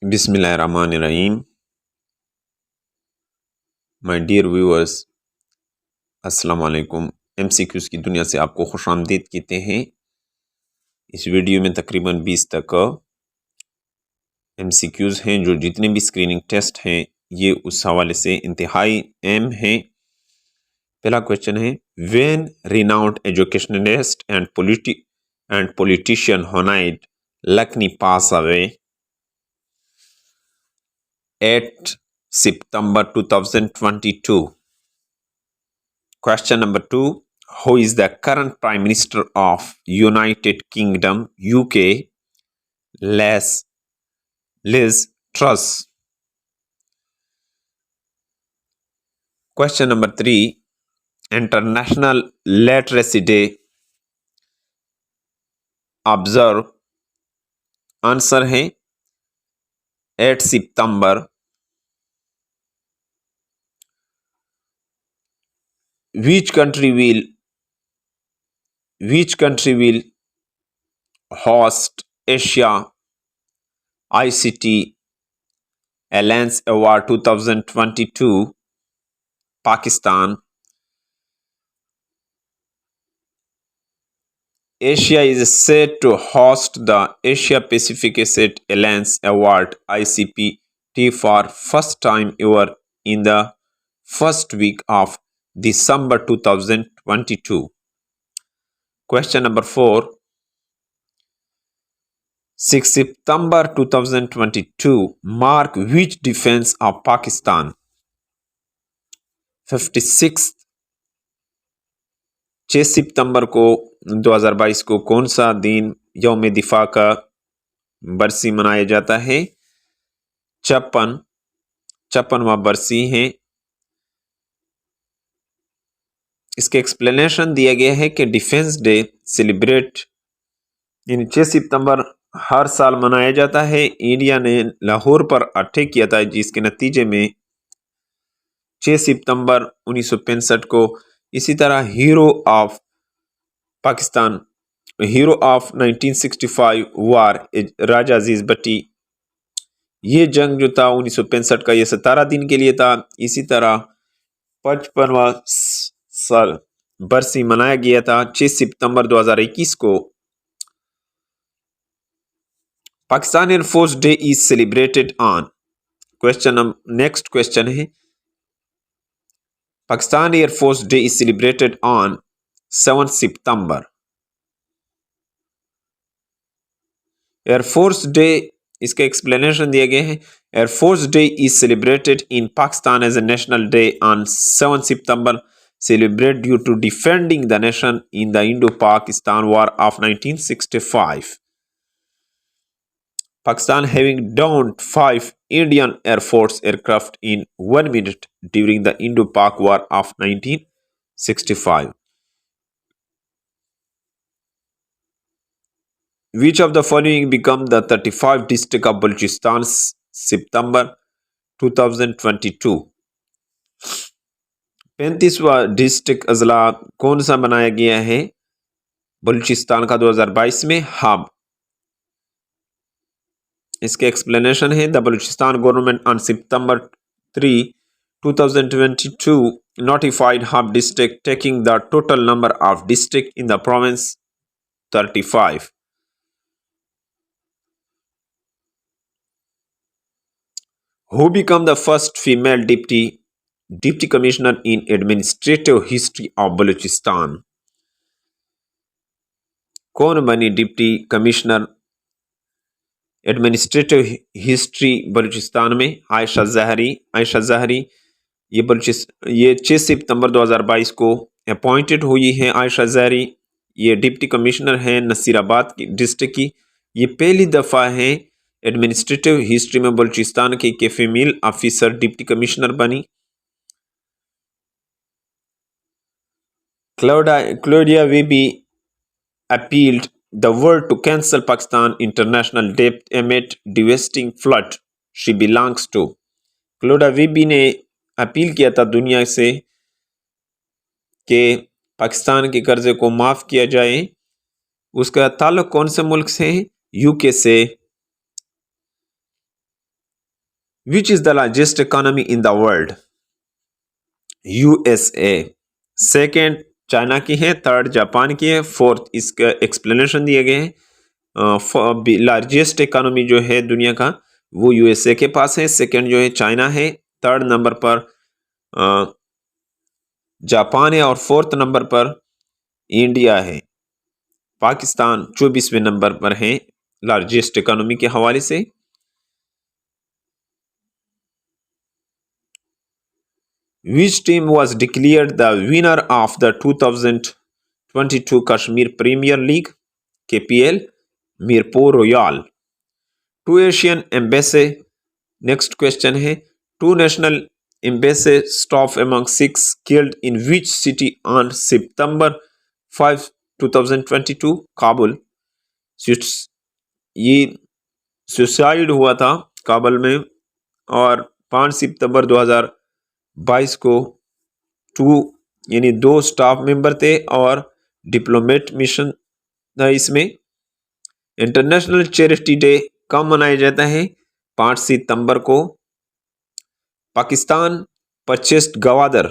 बिस्मिल्लाहिर्रहमानिर्रहीम। My dear viewers, अस्सलाम वालेकुम। MCQS की दुनिया से आपको खुशामदीद कहते हैं। इस वीडियो में तकरीबन 20 तक MCQS हैं। जो जितने भी स्क्रीनिंग टेस्ट हैं ये उस हवाले से इंतहाई अहम हैं। पहला क्वेश्चन है, when renowned educationist and politician होनाइड लकनी pass away 8 September 2022. Question number 2. Who is the current Prime Minister of United Kingdom UK? Liz Truss. Question number 3. International Literacy Day. Observe. Answer है 8 September. Which country will host Asia ICT Alliance Award 2022? Pakistan. Asia is set to host the Asia Pacific Asset Alliance Award ICPT for first time ever in the first week of December 2022. Question number 4. 6 September 2022 mark which defense of Pakistan 56th 6 सितंबर को 2022 को कौन सा दिन यौम दिफा का बरसी मनाया जाता है? 56वां बरसी है। इसके एक्सप्लेनेशन दिया गया है कि डिफेंस डे सेलिब्रेट 6 सितंबर हर साल मनाया जाता है। इंडिया ने लाहौर पर अटैक किया था, जिसके नतीजे में 6 सितंबर 1965 को इसी तरह हीरो ऑफ 1965 वार राजा अजीज भट्टी, ये जंग जो था 1965 का, ये 17 दिन के लिए था। इसी तरह 55वां साल बरसी मनाया गया था 6 सितंबर 2021 को। Pakistan air force day is celebrated on. Next question है, Pakistan air force day is celebrated on 7 September. Air force day, इसका एक्सप्लेनेशन दिया गया है, air force day is celebrated in Pakistan as a national day on 7 September, celebrate due to defending the nation in the Indo-Pakistan War of 1965. Pakistan having downed 5 Indian Air Force aircraft in 1 minute during the Indo-Pak War of 1965. Which of the following become the 35 district of Balochistan September 2022? 35वां district अजला कौन सा बनाया गया है बलूचिस्तान का 2022 में? Hub. इसके explanation है, the Balochistan government on September 3, 2022 notified hub district, taking the total number of district in the province 35. Who become the first female Deputy Commissioner in Administrative History of Balochistan? कौन बनी deputy commissioner administrative history Balochistan में? आयशा जहरी। ये 6 सितंबर 2022 को appointed हुई है। आयशा जहरी ये डिप्टी कमिश्नर हैं नसीराबाद की डिस्ट्रिक्ट की। ये पहली दफ़ा है एडमिनिस्ट्रेटिव हिस्ट्री में बलूचिस्तान की कि फीमेल ऑफिसर डिप्टी कमिश्नर बनी। Claudia Webby appealed the world to cancel Pakistan international debt amid devastating flood she belongs to. Claudia Webby ने अपील किया था दुनिया से कि पाकिस्तान के कर्जे को माफ़ किया जाए। उसका ताल्लुक कौन से मुल्क से है? यूके से। Which is the largest economy in the world? USA. Second China की है, थर्ड जापान की है, फोर्थ इसका एक्सप्लेनेशन दिए गए हैं। लार्जेस्ट इकोनॉमी जो है दुनिया का वो यूएसए के पास है, सेकेंड जो है चाइना है, थर्ड नंबर पर जापान है और फोर्थ नंबर पर इंडिया है। पाकिस्तान 24वें नंबर पर है लार्जेस्ट इकोनॉमी के हवाले से। Which team was declared the winner of the 2022 Kashmir Premier League KPL? Mirpur royal. Two Asian embassy. Next question है, two national embassy stop among 6 killed in which city on September 5, 2022? Kabul. ये suicide हुआ था काबुल में और 5 सितंबर 2022 को यानी 2 स्टाफ मेंबर थे और डिप्लोमेट मिशन था इसमें। इंटरनेशनल चैरिटी डे कब मनाया जाता है? 5 सितंबर को। पाकिस्तान परचेस्ड गवादर।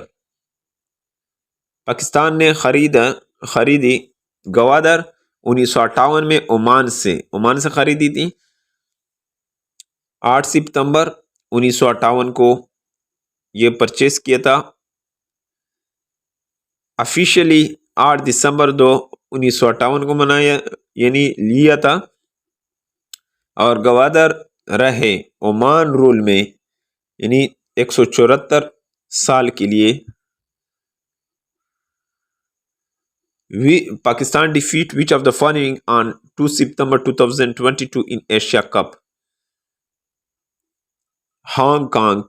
पाकिस्तान ने खरीदी गवादर 1958 में ओमान से खरीदी थी। 8 सितंबर 1958 को ये परचेस किया था। ऑफिशियली 8 दिसंबर 1958 को मनाया यानी लिया था और गवादर रहे ओमान रूल में यानी 174 साल के लिए। Pakistan defeat which of the following on 2 September 2022 in Asia cup? Hong Kong.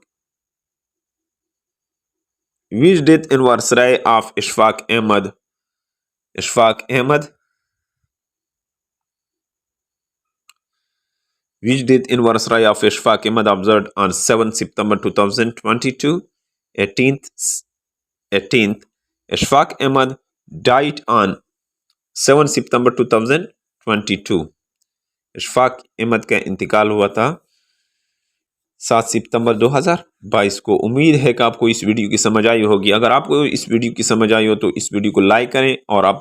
Which death anniversary of Ishfaq Ahmed? Which date anniversary of Ishfaq Ahmad observed on 7 September 2022? 18th. Ishfaq Ahmad died on 7 September 2022. Ishfaq Ahmad का इंतकाल हुआ था 7 सितंबर 2022 को। उम्मीद है कि आपको इस वीडियो की समझ आई होगी। अगर आपको इस वीडियो की समझ आई हो तो इस वीडियो को लाइक करें और आप